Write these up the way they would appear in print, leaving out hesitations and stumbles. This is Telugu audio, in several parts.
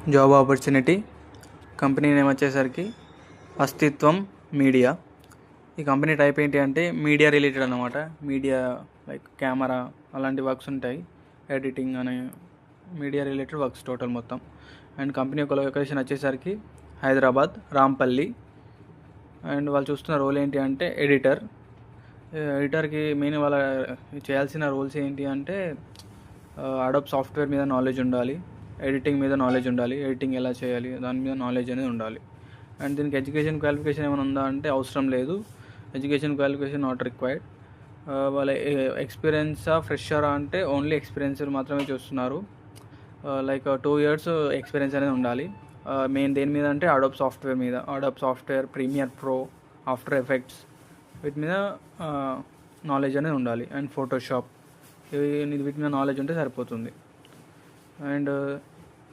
Job opportunity. కంపెనీ నేమ్ వచ్చేసరికి అస్తిత్వం మీడియా. ఈ కంపెనీ టైప్ ఏంటి అంటే మీడియా రిలేటెడ్ అనమాట. మీడియా లైక్ కెమెరా అలాంటి వర్క్స్ ఉంటాయి, ఎడిటింగ్ అనే మీడియా రిలేటెడ్ వర్క్స్ టోటల్ మొత్తం. అండ్ కంపెనీ యొక్క లొకేషన్ వచ్చేసరికి హైదరాబాద్, రాంపల్లి. అండ్ వాళ్ళు చూస్తున్న రోల్ ఏంటి అంటే ఎడిటర్. ఎడిటర్కి మెయిన్ వాళ్ళ చేయాల్సిన రోల్స్ ఏంటి అంటే అడోబ్ సాఫ్ట్వేర్ మీద నాలెడ్జ్ ఉండాలి, ఎడిటింగ్ మీద నాలెడ్జ్ ఉండాలి, ఎడిటింగ్ ఎలా చేయాలి దాని మీద నాలెడ్జ్ అనేది ఉండాలి. అండ్ దీనికి ఎడ్యుకేషన్ క్వాలిఫికేషన్ ఏమైనా ఉందా అంటే అవసరం లేదు, ఎడ్యుకేషన్ క్వాలిఫికేషన్ నాట్ రిక్వైర్డ్. వాళ్ళ ఎక్స్పీరియన్సా ఫ్రెషరా అంటే ఓన్లీ ఎక్స్పీరియన్స్ మాత్రమే చూస్తున్నారు. లైక్ 2 years ఎక్స్పీరియన్స్ అనేది ఉండాలి. మెయిన్ దేని మీద అంటే అడోబ్ సాఫ్ట్వేర్ మీద, Adobe software, Premiere Pro, After Effects వీటి మీద నాలెడ్జ్ అనేది ఉండాలి. అండ్ ఫోటోషాప్ వీటి మీద నాలెడ్జ్ ఉంటే సరిపోతుంది. అండ్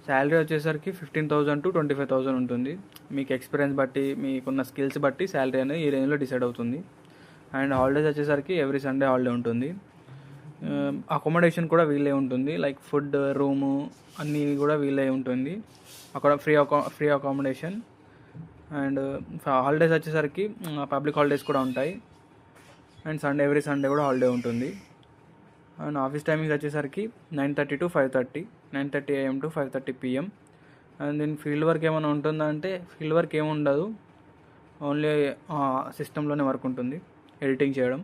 శాలరీ వచ్చేసరికి 15,000 to 25,000 ఉంటుంది. మీకు ఎక్స్పీరియన్స్ బట్టి, మీకున్న స్కిల్స్ బట్టి శాలరీ అనేది ఈ రేంజ్లో డిసైడ్ అవుతుంది. అండ్ హాలిడేస్ వచ్చేసరికి ఎవ్రీ సండే హాలిడే ఉంటుంది. అకామిడేషన్ కూడా వీళ్ళే ఉంటుంది, లైక్ ఫుడ్, రూము అన్నీ కూడా వీళ్ళే ఉంటుంది. అక్కడ ఫ్రీ అకామిడేషన్. అండ్ హాలిడేస్ వచ్చేసరికి పబ్లిక్ హాలిడేస్ కూడా ఉంటాయి. అండ్ ఎవ్రీ సండే కూడా హాలిడే ఉంటుంది. అండ్ ఆఫీస్ టైమింగ్స్ వచ్చేసరికి 9:30 to 5:30, 9:30 AM to 5:30 PM. And దీని ఫీల్డ్ వర్క్ ఏమైనా ఉంటుందా అంటే ఫీల్డ్ వర్క్ ఏమి ఉండదు, ఓన్లీ సిస్టంలోనే వర్క్ ఉంటుంది, ఎడిటింగ్ చేయడం.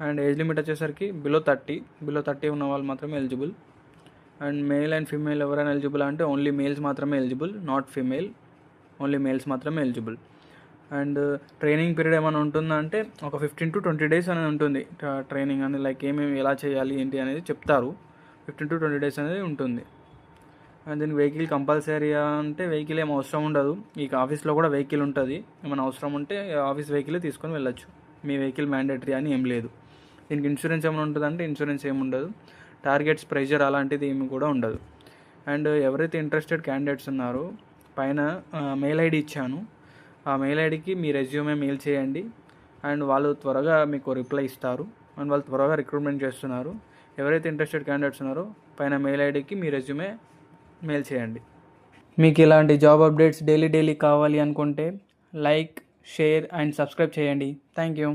అండ్ ఏజ్ లిమిట్ వచ్చేసరికి బిలో 30 ఉన్న వాళ్ళు మాత్రమే eligible. And male and female ఎవరైనా ఎలిజిబుల్ అంటే ఓన్లీ మేల్స్ మాత్రమే eligible, not female, only males మాత్రమే ఎలిజిబుల్. అండ్ ట్రైనింగ్ పీరియడ్ ఏమైనా ఉంటుందా అంటే ఒక 15 to 20 days అనేది ఉంటుంది ట్రైనింగ్ అనేది, లైక్ ఏమేమి ఎలా చేయాలి ఏంటి అనేది చెప్తారు. 15 to 20 days అనేది ఉంటుంది. అండ్ దీనికి వెహికల్ కంపల్సరీ అంటే వెహికల్ ఏం అవసరం ఉండదు. ఈ ఆఫీస్లో కూడా వెహికల్ ఉంటుంది, ఏమైనా అవసరం ఉంటే ఆఫీస్ వెహికల్ తీసుకొని వెళ్ళొచ్చు, మీ వెహికల్ మ్యాండేటరీ అని ఏం లేదు. దీనికి ఇన్సూరెన్స్ ఏమైనా ఉంటుందంటే ఇన్సూరెన్స్ ఏమి ఉండదు, టార్గెట్స్, ప్రెషర్ అలాంటిది ఏమి కూడా ఉండదు. అండ్ ఎవరైతే ఇంట్రెస్టెడ్ క్యాండిడేట్స్ ఉన్నారో పైన మెయిల్ ఐడి ఇచ్చాను, ఆ మెయిల్ ఐడికి మీ రెజ్యూమే మెయిల్ చేయండి. అండ్ వాళ్ళు త్వరగా మీకు రిప్లై ఇస్తారు. అండ్ వాళ్ళు త్వరగా రిక్రూట్మెంట్ చేస్తున్నారు. ఎవరైతే ఇంట్రెస్టెడ్ క్యాండిడేట్స్ ఉన్నారో పైన మెయిల్ ఐడికి మీ రెజ్యూమే మెయిల్ చేయండి. మీకు ఇలాంటి జాబ్ అప్డేట్స్ డైలీ కావాలి అనుకుంటే లైక్, షేర్ అండ్ సబ్స్క్రైబ్ చేయండి. Thank you.